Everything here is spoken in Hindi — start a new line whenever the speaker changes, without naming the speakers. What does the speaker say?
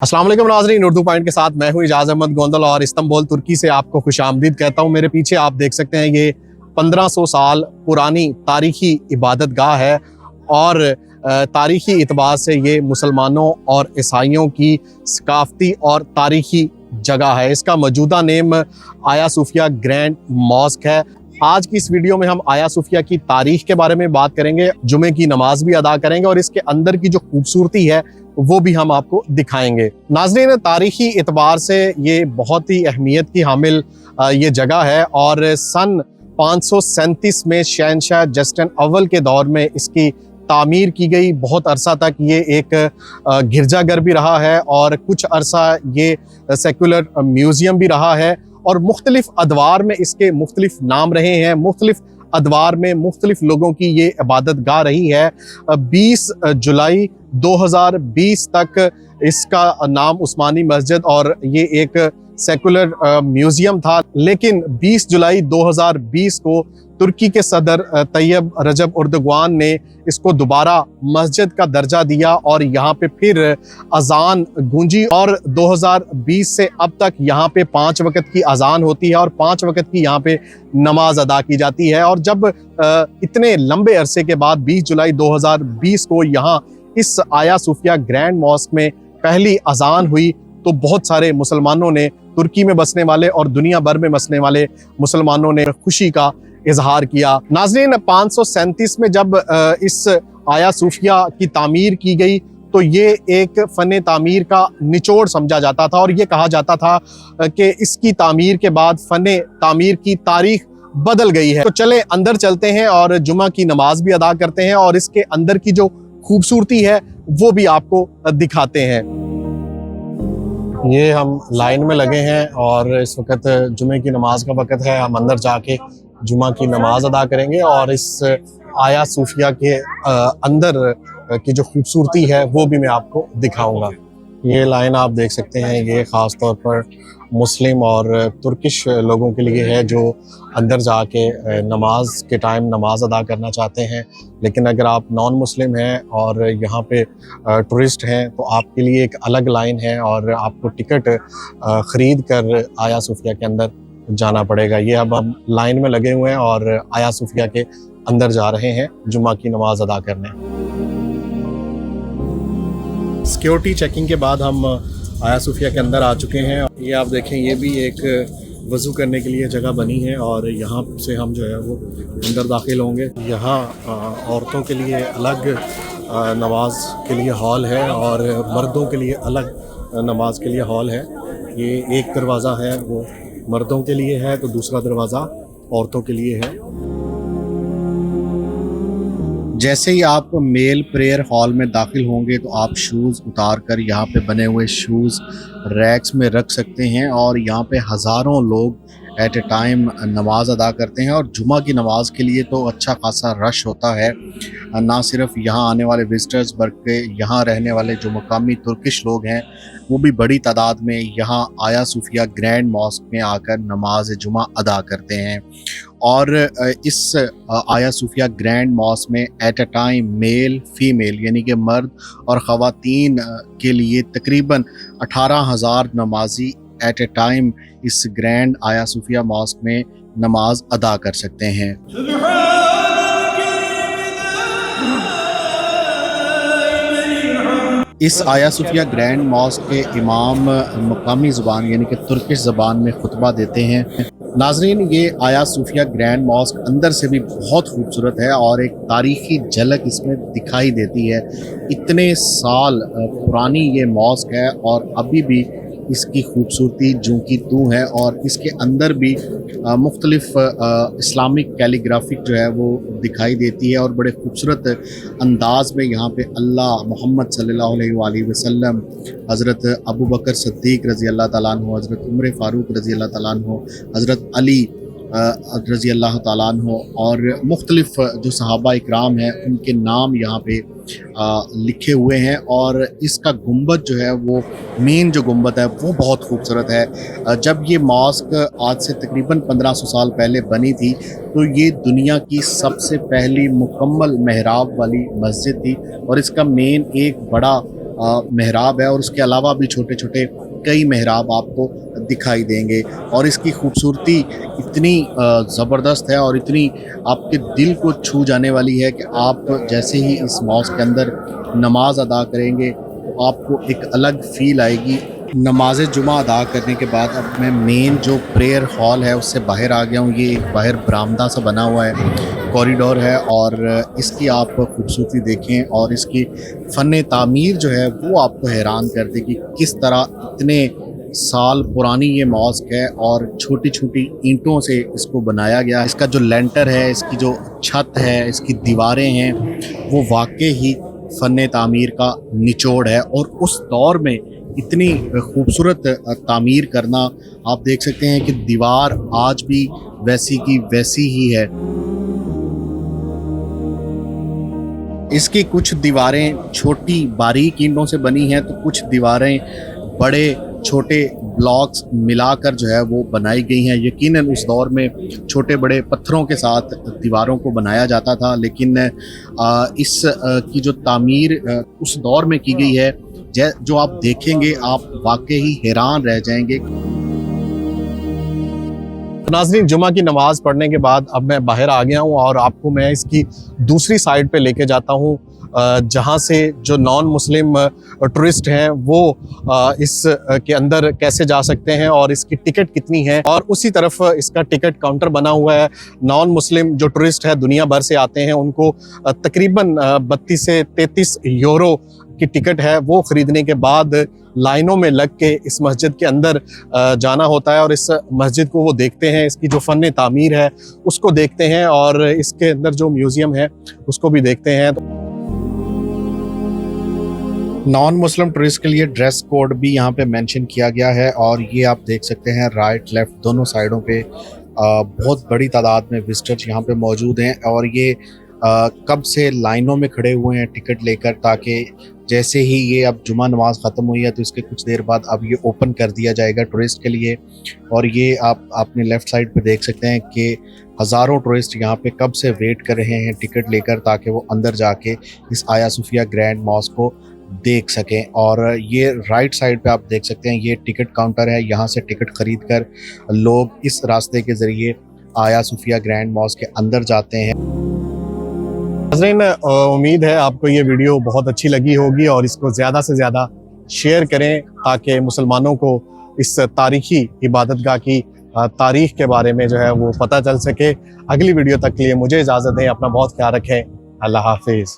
अस्सलाम वालेकुम नाज़रीन, उर्दू पॉइंट के साथ मैं हूं इजाज़ अहमद गोंदल और इस्तांबुल तुर्की से आपको खुशामदीद कहता हूं। मेरे पीछे आप देख सकते हैं ये 1500 साल पुरानी तारीखी इबादत गाह है और तारीखी इतबार से ये मुसलमानों और ईसाइयों की सकाफ़ती और तारीखी जगह है। इसका मौजूदा नेम आया सूफिया ग्रैंड मॉस्क है। आज की इस वीडियो में हम आया सूफिया की तारीख के बारे में बात करेंगे, जुमे की नमाज भी अदा करेंगे और इसके अंदर की जो खूबसूरती है वो भी हम आपको दिखाएंगे। नाज़रीन, तारीखी इतबार से ये बहुत ही अहमियत की हामिल ये जगह है और सन 537 में शहंशाह जस्टिन अव्वल के दौर में इसकी तामीर की गई। बहुत अरसा तक ये एक गिरजाघर भी रहा है और कुछ अरसा ये सेकुलर म्यूज़ियम भी रहा है और मुख्तलिफ अदवार में इसके मुख्तलिफ नाम रहे हैं। मुख्तलिफ अदवार में मुख्तलिफ लोगों की ये इबादत गाह रही है। 20 जुलाई 2020 तक इसका नाम उस्मानी मस्जिद और ये एक सेकुलर म्यूज़ियम था, लेकिन 20 जुलाई 2020 को तुर्की के सदर तैयब रजब उर्दुगान ने इसको दोबारा मस्जिद का दर्जा दिया और यहाँ पे फिर अजान गूंजी और 2020 से अब तक यहाँ पे 5 वक़्त की अजान होती है और 5 वक़्त की यहाँ पे नमाज अदा की जाती है। और जब इतने लंबे अरसे के बाद 20 जुलाई 2020 को यहाँ इस आया सूफिया ग्रैंड मॉस्क में पहली अजान हुई तो बहुत सारे मुसलमानों ने, तुर्की में बसने वाले और दुनिया भर में बसने वाले मुसलमानों ने खुशी का इजहार किया। नाज़रीन, 537 में जब इस आया सूफिया की तामीर की गई तो ये एक फ़न तामीर का निचोड़ समझा जाता था और ये कहा जाता था कि इसकी तामीर के बाद फ़न तामीर की तारीख बदल गई है। तो चले अंदर चलते हैं और जुमा की नमाज भी अदा करते हैं और इसके अंदर की जो खूबसूरती है वो भी आपको दिखाते हैं। ये हम लाइन में लगे हैं और इस वक्त जुमे की नमाज का वक़्त है। हम अंदर जाके जुमा की नमाज अदा करेंगे और इस आया सूफिया के अंदर की जो खूबसूरती है वो भी मैं आपको दिखाऊंगा। ये लाइन आप देख सकते हैं, ये ख़ास तौर पर मुस्लिम और तुर्किश लोगों के लिए है जो अंदर जाके नमाज के टाइम नमाज अदा करना चाहते हैं। लेकिन अगर आप नॉन मुस्लिम हैं और यहाँ पे टूरिस्ट हैं तो आपके लिए एक अलग लाइन है और आपको टिकट ख़रीद कर आया सूफिया के अंदर जाना पड़ेगा। ये अब हम लाइन में लगे हुए हैं और आया सूफिया के अंदर जा रहे हैं जुमा की नमाज अदा करने। सिक्योरिटी चेकिंग के बाद हम आया सूफिया के अंदर आ चुके हैं। ये आप देखें, ये भी एक वज़ू करने के लिए जगह बनी है और यहाँ से हम जो है वो अंदर दाखिल होंगे। यहाँ औरतों के लिए अलग नमाज के लिए हॉल है और मर्दों के लिए अलग नमाज के लिए हॉल है। ये एक दरवाज़ा है वो मर्दों के लिए है तो दूसरा दरवाज़ा औरतों के लिए है। जैसे ही आप मेल प्रेयर हॉल में दाखिल होंगे तो आप शूज़ उतार कर यहाँ पे बने हुए शूज़ रैक्स में रख सकते हैं और यहाँ पे हज़ारों लोग एट ए टाइम नमाज अदा करते हैं और जुमा की नमाज के लिए तो अच्छा खासा रश होता है। ना सिर्फ यहाँ आने वाले विजिटर्स बल्कि यहाँ रहने वाले जो मकामी तुर्किश लोग हैं वो भी बड़ी तादाद में यहाँ आया सूफिया ग्रैंड मॉस्क में आकर नमाज जुमा अदा करते हैं। और इस आया सूफिया ग्रैंड मॉस्क में at a time male female यानी कि मर्द और ख़वातीन के लिए तकरीबन 18,000 नमाजी एट ए टाइम इस ग्रैंड आया सूफिया मॉस्क में नमाज अदा कर सकते हैं। इस आया सूफिया ग्रैंड मॉस्क के इमाम मकामी ज़ुबान यानी कि तुर्किश ज़बान में खुतबा देते हैं। नाज़रीन, ये आया सूफिया ग्रैंड मॉस्क अंदर से भी बहुत खूबसूरत है और एक तारीख़ी झलक इसमें दिखाई देती है। इतने साल पुरानी ये मॉस्क है और अभी भी इसकी खूबसूरती जूं की तूं है और इसके अंदर भी मुख्तलिफ इस्लामिक कैलीग्राफिक जो है वो दिखाई देती है और बड़े खूबसूरत अंदाज में यहाँ पे अल्लाह मोहम्मद सल्लल्लाहु अलैहि वसल्लम, हज़रत अबू बकर सिद्दीक़ रज़ी अल्लाह ताला अन्हु, हज़रत उमर फ़ारूक रज़ी अल्लाह ताला अन्हु, हज़रत अली रज़ी अल्लाह ताला अन्हु और मुख्तलिफ जो सहाबा इकराम हैं उनके नाम यहाँ पे लिखे हुए हैं। और इसका गुंबद जो है वो मेन जो गुंबद है वो बहुत खूबसूरत है। जब ये मॉस्क आज से तकरीबन 1500 साल पहले बनी थी तो ये दुनिया की सबसे पहली मुकम्मल मेहराब वाली मस्जिद थी और इसका मेन एक बड़ा
मेहराब है और उसके अलावा भी छोटे छोटे कई मेहराब आपको दिखाई देंगे। और इसकी खूबसूरती इतनी ज़बरदस्त है और इतनी आपके दिल को छू जाने वाली है कि आप जैसे ही इस मॉस्क के अंदर नमाज अदा करेंगे तो आपको एक अलग फ़ील आएगी। नमाज जुमा अदा करने के बाद अब मैं मेन जो प्रेयर हॉल है उससे बाहर आ गया हूँ। ये एक बाहर बरामदा सा बना हुआ है, कॉरिडोर है, और इसकी आप खूबसूरती देखें और इसकी फ़न तामीर जो है वो आपको हैरान कर देगी। किस तरह इतने साल पुरानी ये मॉस्क है और छोटी छोटी ईंटों से इसको बनाया गया। इसका जो लेंटर है, इसकी जो छत है, इसकी दीवारें हैं, वो वाकई ही फ़न तामीर का निचोड़ है। और उस दौर में इतनी खूबसूरत तामीर करना, आप देख सकते हैं कि दीवार आज भी वैसी की वैसी ही है। इसकी कुछ दीवारें छोटी बारीक ईंटों से बनी हैं तो कुछ दीवारें बड़े छोटे ब्लॉक्स मिलाकर जो है वो बनाई गई हैं। यकीनन उस दौर में छोटे बड़े पत्थरों के साथ दीवारों को बनाया जाता था, लेकिन इस की जो तामीर उस दौर में की गई है, जो आप देखेंगे आप वाकई ही हैरान रह जाएंगे।
नाज़रीन, जुमा की नमाज़ पढ़ने के बाद अब मैं बाहर आ गया हूँ और आपको मैं इसकी दूसरी साइड पे लेके जाता हूँ, जहाँ से जो नॉन मुस्लिम टूरिस्ट हैं वो इस के अंदर कैसे जा सकते हैं और इसकी टिकट कितनी है। और उसी तरफ इसका टिकट काउंटर बना हुआ है। नॉन मुस्लिम जो टूरिस्ट है दुनिया भर से आते हैं, उनको तकरीबन 32 से 33 यूरो की टिकट है, वो ख़रीदने के बाद लाइनों में लग के इस मस्जिद के अंदर जाना होता है और इस मस्जिद को वो देखते हैं, इसकी जो फ़न तामीर है उसको देखते हैं और इसके अंदर जो म्यूज़ियम है उसको भी देखते हैं।
नॉन मुस्लिम टूरिस्ट के लिए ड्रेस कोड भी यहाँ पे मेंशन किया गया है और ये आप देख सकते हैं राइट लेफ्ट दोनों साइडों पे बहुत बड़ी तादाद में विजिटर्स यहाँ पे मौजूद हैं। और ये कब से लाइनों में खड़े हुए हैं टिकट लेकर, ताकि जैसे ही ये अब जुमा नमाज ख़त्म हुई है तो इसके कुछ देर बाद अब ये ओपन कर दिया जाएगा टूरिस्ट के लिए। और ये आप अपने लेफ़्ट साइड पे देख सकते हैं कि हज़ारों टूरिस्ट यहाँ पे कब से वेट कर रहे हैं टिकट लेकर, ताकि वो अंदर जाके इस आया सूफिया ग्रैंड मॉस्क को देख सकें। और ये राइट साइड पे आप देख सकते हैं ये टिकट काउंटर है, यहाँ से टिकट ख़रीद कर लोग इस रास्ते के ज़रिए आया सूफिया ग्रैंड मॉस्क के अंदर जाते हैं।
नाज़रीन, उम्मीद है आपको ये वीडियो बहुत अच्छी लगी होगी और इसको ज़्यादा से ज़्यादा शेयर करें ताकि मुसलमानों को इस तारीखी इबादतगाह की तारीख के बारे में जो है वो पता चल सके। अगली वीडियो तक के लिए मुझे इजाज़त दें, अपना बहुत ख्याल रखें। अल्लाह हाफिज़।